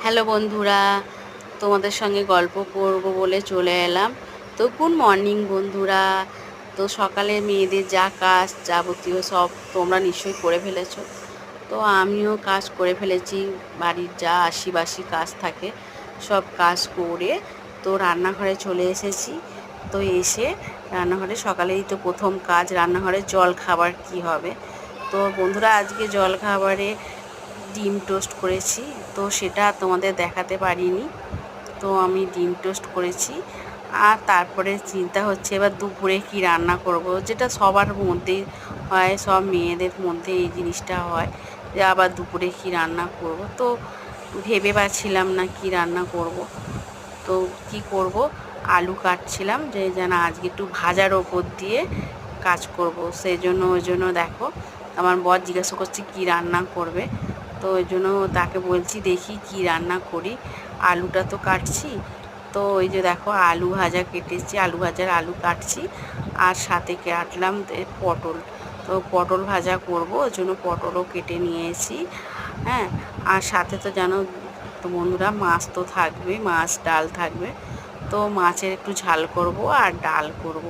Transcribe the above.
Hello বন্ধুরা, তোমাদের সঙ্গে গল্প করব বলে চলে এলাম। তো গুড মর্নিং বন্ধুরা। তো সকালে মেয়েদের যা কাজ যাবতীয় সব তোমরা নিশ্চয়ই করে ফেলেছো। তো আমিও কাজ করে ফেলেছি, বাড়ির যা আশিবাসি কাজ থাকে সব কাজ করে তো রান্নাঘরে চলে এসেছি। তো এসে রান্নাঘরে সকালেই তো প্রথম কাজ, রান্নাঘরে জল খাবার কি হবে। তো বন্ধুরা, আজকে জল খাবারে ডিম টোস্ট করেছি, তো সেটা তোমাদের দেখাতে পারিনি। তো আমি ডিম টোস্ট করেছি। আর তারপরে চিন্তা হচ্ছে এবার দুপুরে কি রান্না করব, যেটা সবার মধ্যেই হয়, সব মেয়েদের মধ্যে এই জিনিসটা হয় যে আবার দুপুরে কি রান্না করব। তো ভেবে পাচ্ছিলাম না কি রান্না করব। তো কি করব, আলু কাটছিলাম যে যেন আজকে একটু ভাজার ওপর দিয়ে কাজ করব। সেই জন্য ওই জন্য দেখো আমার বর জিজ্ঞাসা করছে কি রান্না করবে। তো ওই জন্য তাকে বলছি দেখি কি রান্না করি। আলুটা তো কাটছি, তো ওই যে দেখো আলু ভাজা কেটেছি, আলু ভাজার আলু কাটছি। আর সাথে কাটলাম পটল। তো পটল ভাজা করব, ওই জন্য পটলও কেটে নিয়েছি। হ্যাঁ, আর সাথে তো জানো তো বন্ধুরা, মাছ তো থাকবে, মাছ ডাল থাকবে। তো মাছের একটু ঝাল করব আর ডাল করব।